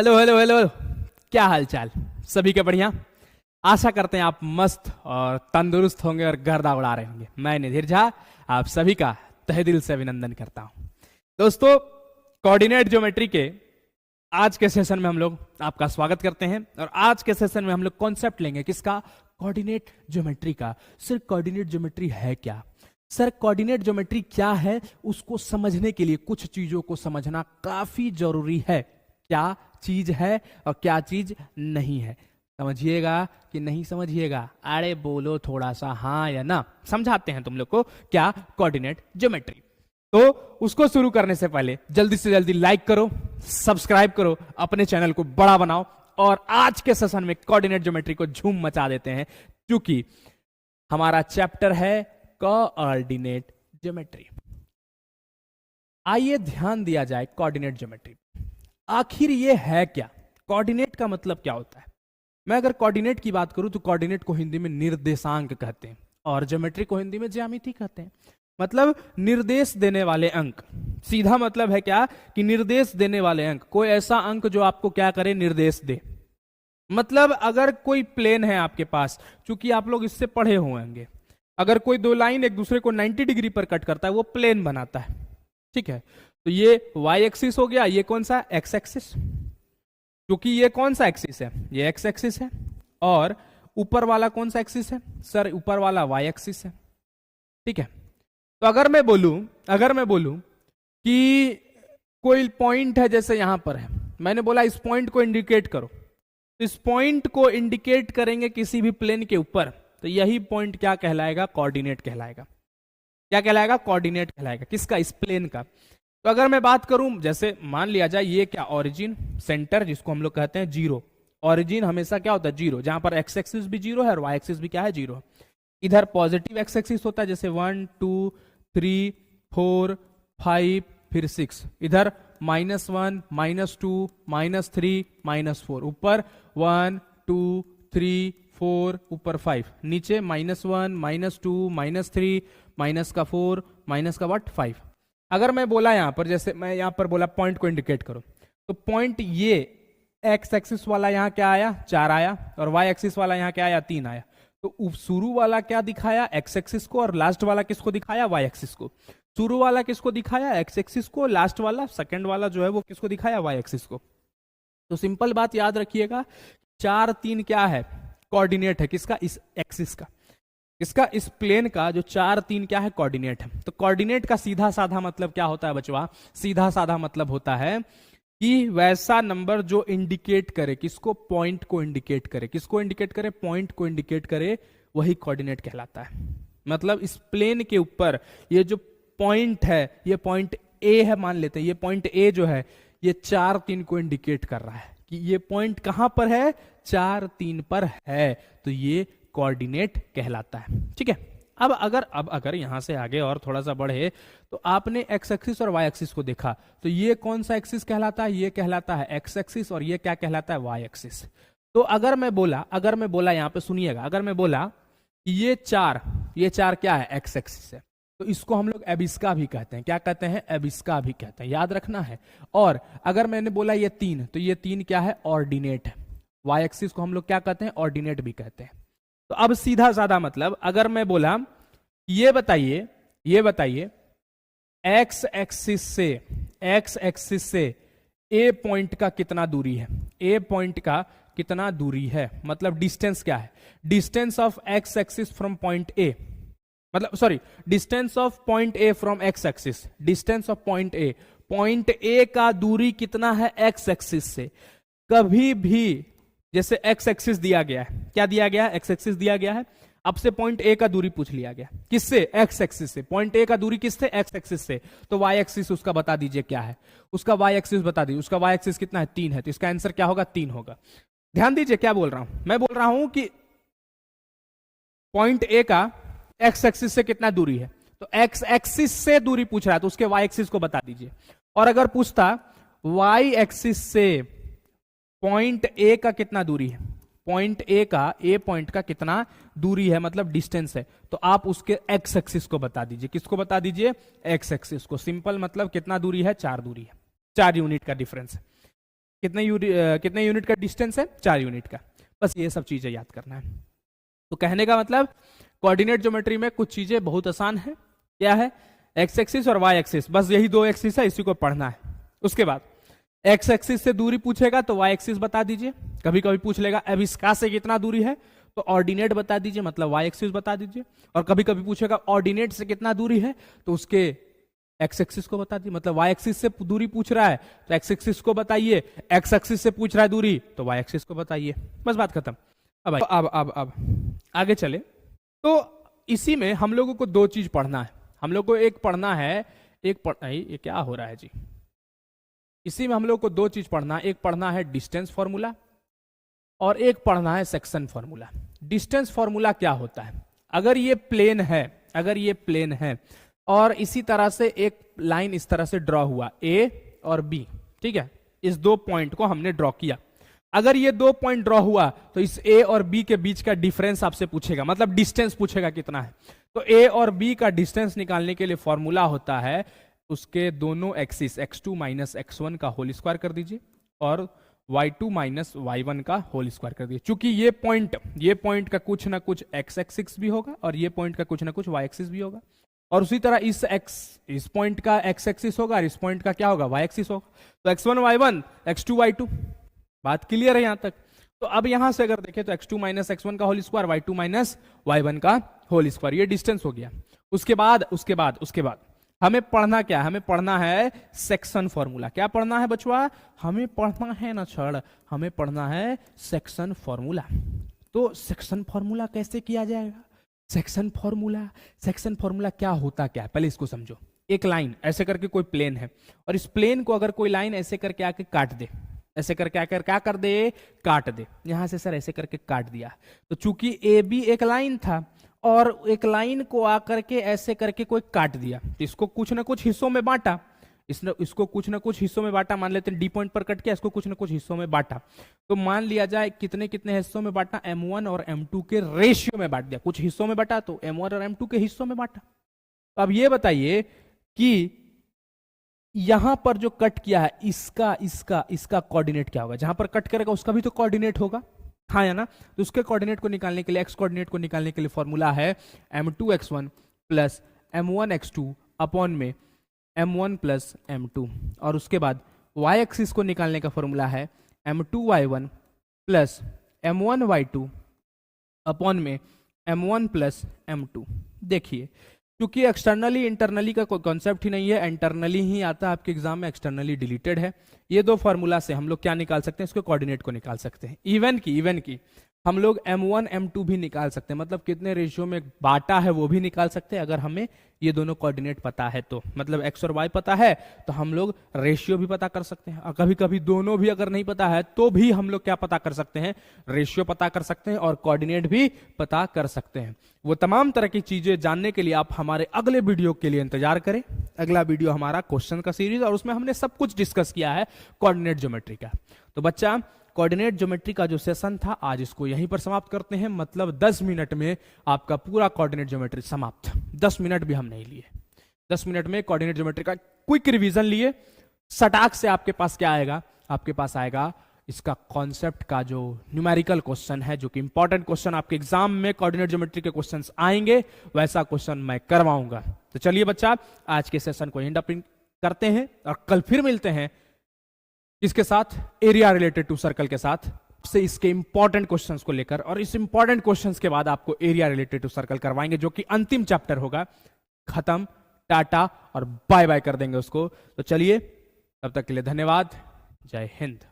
Hello hello hello. क्या हाल चाल सभी के? बढ़िया। आशा करते हैं आप मस्त और तंदुरुस्त होंगे और गर्दा उड़ा रहे होंगे। मैं निधीर झा आप सभी का तहे दिल से अभिनंदन करता हूं। दोस्तों, कोऑर्डिनेट ज्योमेट्री के आज के सेशन में हम लोग आपका स्वागत करते हैं। और आज के सेशन में हम लोग कॉन्सेप्ट लेंगे किसका? कोऑर्डिनेट ज्योमेट्री का। सर कोऑर्डिनेट ज्योमेट्री है क्या? सर कोऑर्डिनेट ज्योमेट्री क्या है, उसको समझने के लिए कुछ चीजों को समझना काफी जरूरी है। क्या चीज है और क्या चीज नहीं है, समझिएगा कि नहीं समझिएगा? अरे बोलो थोड़ा सा हाँ या ना। समझाते हैं तुम लोग को क्या कोऑर्डिनेट ज्योमेट्री। तो उसको शुरू करने से पहले जल्दी से जल्दी लाइक करो, सब्सक्राइब करो, अपने चैनल को बड़ा बनाओ और आज के सेशन में कोऑर्डिनेट ज्योमेट्री को झूम मचा देते हैं, क्योंकि हमारा चैप्टर है कोऑर्डिनेट ज्योमेट्री। आइए ध्यान दिया जाए कोऑर्डिनेट ज्योमेट्री। आखिर ये है क्या? कोऑर्डिनेट का मतलब क्या होता है? मैं अगर कोऑर्डिनेट की बात करूं तो कोऑर्डिनेट को हिंदी में निर्देशांक कहते हैं और ज्योमेट्री को हिंदी में ज्यामिति कहते हैं। मतलब निर्देश देने वाले अंक। सीधा मतलब है क्या कि निर्देश देने वाले अंक, कोई ऐसा अंक जो आपको क्या करे? निर्देश दे। मतलब अगर कोई प्लेन है आपके पास, चूंकि आप लोग इससे पढ़े हुए होंगे, अगर कोई दो लाइन एक दूसरे को 90 डिग्री पर कट करता है वो प्लेन बनाता है, ठीक है? तो ये वाई एक्सिस हो गया, ये कौन सा? X axis. क्योंकि ये कौन सा एक्सिस है? ये एक्स एक्सिस है। और ऊपर वाला कौन सा एक्सिस है? सर ऊपर वाला वाई एक्सिस है, ठीक है? तो अगर मैं बोलूं कि कोई पॉइंट है, जैसे यहां पर है, मैंने बोला इस पॉइंट को इंडिकेट करो, इस पॉइंट को इंडिकेट करेंगे किसी भी प्लेन के ऊपर, तो यही पॉइंट क्या कहलाएगा? कोऑर्डिनेट कहलाएगा। क्या कहलाएगा? कोऑर्डिनेट कहलाएगा। किसका? इस प्लेन का। तो अगर मैं बात करूं, जैसे मान लिया जाए ये क्या? ओरिजिन, सेंटर, जिसको हम लोग कहते हैं जीरो। ओरिजिन हमेशा क्या होता है? जीरो। जहां पर एक्स एक्सिस भी जीरो है और वाई एक्सिस भी क्या है? जीरो। इधर पॉजिटिव एक्स एक्सिस होता है, जैसे 1 2 3 4 5 फिर 6। इधर -1 -2 -3 -4। ऊपर 1 2 3 4, ऊपर 5, नीचे -1 -2 -3 -4 -5। अगर मैं बोला यहां पर, जैसे मैं यहां पर बोला पॉइंट को इंडिकेट करो, तो पॉइंट ये एक्स एक्सिस वाला यहां क्या आया? 4 आया। और वाई एक्सिस वाला यहां क्या आया? 3 आया। तो शुरू वाला क्या दिखाया? एक्स एक्सिस को। और लास्ट वाला किसको दिखाया? वाई एक्सिस को। शुरू वाला किसको दिखाया? एक्स एक्सिस को। लास्ट वाला, सेकंड वाला जो है वो किसको दिखाया? वाई एक्सिस को। तो सिंपल बात याद रखिएगा, 4 3 क्या है? कोऑर्डिनेट है। किसका? इस एक्सिस का। इसका, इस प्लेन का जो 4 3 क्या है? कोऑर्डिनेट है। तो कोऑर्डिनेट का सीधा साधा मतलब क्या होता है बचवा? सीधा साधा मतलब होता है कि वैसा नंबर जो इंडिकेट करे, किसको? पॉइंट को इंडिकेट करे। किसको इंडिकेट करे? पॉइंट को इंडिकेट करे, वही कोऑर्डिनेट कहलाता है। मतलब इस प्लेन के ऊपर ये जो पॉइंट है, ये पॉइंट ए है मान लेते हैं, ये पॉइंट ए जो है ये 4 3 को इंडिकेट कर रहा है कि ये पॉइंट कहां पर है? 4 3 पर है, तो ये कोऑर्डिनेट कहलाता है, ठीक है? अब अगर यहां से आगे और थोड़ा सा बढ़े, तो आपने एक्स एक्सिस और वाई एक्सिस को देखा, तो ये कौन सा एक्सिस कहलाता है? ये कहलाता है एक्स एक्सिस, और ये क्या कहलाता है? Y axis. तो अगर मैं बोला यहां पे सुनिएगा, अगर मैं बोला कि ये चार क्या है? एक्स एक्सिस है, तो इसको हम लोग एबिस्का भी कहते हैं। क्या कहते हैं? एबिस्का भी कहते हैं, याद रखना है। और अगर मैंने बोला ये 3, तो ये 3 क्या है? ऑर्डिनेट है। वाई एक्सिस को हम लोग क्या कहते हैं? ऑर्डिनेट भी कहते हैं। तो अब सीधा साधा मतलब, अगर मैं बोला ये बताइए एक्स एक्सिस से ए पॉइंट का कितना दूरी है? ए पॉइंट का कितना दूरी है, मतलब डिस्टेंस क्या है? Distance of X axis from point A, मतलब sorry, distance of point A from X axis. Distance of point A का दूरी कितना है एक्स एक्सिस से? कभी भी जैसे एक्स एक्सिस दिया गया है, क्या दिया गया है? एक्स एक्सिस दिया गया है। अब से पॉइंट ए का दूरी पूछ लिया गया, किससे? एक्स एक्सिस से। पॉइंट ए का दूरी किससे? एक्स एक्सिस से। तो वाई एक्सिस उसका बता दीजिए क्या है? उसका वाई एक्सिस बता दीजिए। उसका वाई एक्सिस कितना है? 3 है। तो इसका आंसर क्या होगा? 3 होगा। ध्यान दीजिए क्या बोल रहा हूं। मैं बोल रहा हूं कि पॉइंट ए का एक्स एक्सिस से कितना दूरी है, तो एक्स एक्सिस से दूरी पूछ रहा है, तो उसके वाई एक्सिस को बता दीजिए। और अगर पूछता वाई एक्सिस से पॉइंट ए का कितना दूरी है, पॉइंट ए पॉइंट का कितना दूरी है, मतलब डिस्टेंस है, तो आप उसके एक्स एक्सिस को बता दीजिए। किसको बता दीजिए? एक्स एक्सिस को। सिंपल मतलब कितना दूरी है? 4 दूरी है, 4 यूनिट का डिफरेंस है। कितने यूनिट का डिस्टेंस है, 4 यूनिट का। बस ये सब चीजें याद करना है। तो कहने का मतलब कोऑर्डिनेट ज्योमेट्री में कुछ चीजें बहुत आसान है। क्या है, एक्स एक्सिस और वाई एक्सिस, बस यही 2 एक्सिस है, इसी को पढ़ना है। उसके बाद एक्स एक्सिस से दूरी पूछेगा तो वाई एक्सिस बता दीजिए। कभी कभी पूछ लेगा अब इसका से कितना दूरी है, तो ऑर्डिनेट बता दीजिए, मतलब वाई एक्सिस बता दीजिए। और कभी कभी पूछेगा ऑर्डिनेट से कितना दूरी है, तो उसके एक्स एक्सिस को बता दीजिए, मतलब वाई एक्सिस से दूरी पूछ रहा है तो एक्स एक्सिस को बताइए, एक्स एक्सिस से पूछ रहा है दूरी तो वाई एक्सिस को बताइए, बस बात खत्म। अब आगे चले। तो इसी में हम लोगों को 2 चीज पढ़ना है। हम लोग को एक पढ़ना है, ये क्या हो रहा है जी, इसी में हम लोग को 2 चीज पढ़ना है। एक पढ़ना है डिस्टेंस फॉर्मूला और एक पढ़ना है सेक्शन फॉर्मूला। डिस्टेंस फॉर्मूला क्या होता है, अगर ये प्लेन है और इसी तरह से एक लाइन इस तरह से ड्रॉ हुआ ए और बी, ठीक है, इस 2 पॉइंट को हमने ड्रॉ किया। अगर ये 2 पॉइंट ड्रॉ हुआ तो इस ए और बी के बीच का डिफरेंस आपसे पूछेगा, मतलब डिस्टेंस पूछेगा कितना है। तो ए और बी का डिस्टेंस निकालने के लिए फॉर्मूला होता है उसके दोनों एक्सिस x2 माइनस x1 का होल स्क्वायर कर दीजिए और y2 माइनस y1 का होल स्क्वायर कर दीजिए। चूंकि ये पॉइंट का कुछ ना कुछ x एक्सिस भी होगा और ये पॉइंट का कुछ ना कुछ y एक्सिस भी होगा, और उसी तरह इस पॉइंट का x एक्सिस होगा और इस पॉइंट का क्या होगा, y एक्सिस होगा। तो x1 y1, x2 y2, बात क्लियर है यहां तक। तो अब यहां से अगर देखें तो x2 माइनस x1 का whole square, y2 minus y1 का होल स्क्वायर, ये डिस्टेंस हो गया। उसके बाद हमें पढ़ना क्या है, हमें पढ़ना है सेक्शन फॉर्मूला। क्या पढ़ना है बचवा, हमें पढ़ना है ना छड़, हमें पढ़ना है सेक्शन फॉर्मूला। तो सेक्शन फॉर्मूला कैसे किया जाएगा, सेक्शन फॉर्मूला क्या होता क्या है, पहले इसको समझो। एक लाइन ऐसे करके कोई प्लेन है और इस प्लेन को अगर कोई लाइन ऐसे करके आके काट दे, ऐसे करके आकर क्या कर दे, काट दे। यहां से सर ऐसे करके काट दिया, तो चूंकि ए बी एक लाइन था और एक लाइन को आकर के ऐसे करके कोई काट दिया, तो इसको कुछ ना कुछ हिस्सों में बांटा, इसको कुछ ना कुछ हिस्सों में बांटा। मान लेते हैं डी पॉइंट पर कट किया, इसको कुछ ना कुछ हिस्सों में बांटा। तो मान लिया जाए कितने कितने हिस्सों में बांटा, m1 और m2 के रेशियो में बांट दिया। कुछ हिस्सों में बांटा तो m1 और m2 के हिस्सों में बांटा। तो अब ये बताइए कि यहां पर जो कट किया है इसका कोऑर्डिनेट क्या होगा, जहां पर कट करेगा उसका भी तो कोऑर्डिनेट होगा, हाँ या ना। तो उसके कोऑर्डिनेट को निकालने के लिए, एक्स कोऑर्डिनेट को निकालने के लिए फॉर्मूला है m2x1 प्लस m1x2 अपॉन में m1 प्लस m2, और उसके बाद y एक्सिस को निकालने का फॉर्मूला है m2y1 प्लस m1y2 अपॉन में m1 प्लस m2। देखिए क्योंकि एक्सटर्नली इंटरनली का कोई कॉन्सेप्ट ही नहीं है, इंटरनली ही आता है आपके एग्जाम में, एक्सटर्नली डिलीटेड है। ये 2 फॉर्मूला से हम लोग क्या निकाल सकते हैं, इसको कोऑर्डिनेट को निकाल सकते हैं। इवन की हम लोग m1 m2 भी निकाल सकते हैं, मतलब कितने रेशियो में बांटा है वो भी निकाल सकते हैं, अगर हमें ये दोनों कोऑर्डिनेट पता है तो। मतलब x और y पता है तो हम लोग रेशियो भी पता कर सकते हैं, और कभी कभी दोनों भी अगर नहीं पता है तो भी हम लोग क्या पता कर सकते हैं, रेशियो पता कर सकते हैं और कोऑर्डिनेट भी पता कर सकते हैं। वो तमाम तरह की चीजें जानने के लिए आप हमारे अगले वीडियो के लिए इंतजार करें। अगला वीडियो हमारा क्वेश्चन का सीरीज, और उसमें हमने सब कुछ डिस्कस किया है कोऑर्डिनेट ज्योमेट्री का। तो बच्चा कोऑर्डिनेट ज्योमेट्री का जो सेशन था आज इसको यहीं पर समाप्त करते हैं। मतलब 10 मिनट में आपका पूरा कोऑर्डिनेट ज्योमेट्री समाप्त। 10 मिनट भी हम नहीं लिए, 10 मिनट में कोऑर्डिनेट ज्योमेट्री का क्विक रिवीजन लिए। सटाक से आपके पास क्या आएगा, आपके पास आएगा इसका कॉन्सेप्ट का जो न्यूमेरिकल क्वेश्चन है, जो कि इंपॉर्टेंट क्वेश्चन आपके एग्जाम में कोऑर्डिनेट ज्योमेट्री के क्वेश्चंस आएंगे, वैसा क्वेश्चन मैं करवाऊंगा। तो चलिए बच्चा आज के सेशन को एंड अप करते हैं और कल फिर मिलते हैं इसके साथ, एरिया रिलेटेड टू सर्कल के साथ, से इसके इंपॉर्टेंट क्वेश्चंस को लेकर, और इस इंपॉर्टेंट क्वेश्चंस के बाद आपको एरिया रिलेटेड टू सर्कल करवाएंगे, जो कि अंतिम चैप्टर होगा। खत्म, टाटा और बाय बाय कर देंगे उसको। तो चलिए तब तक के लिए धन्यवाद, जय हिंद।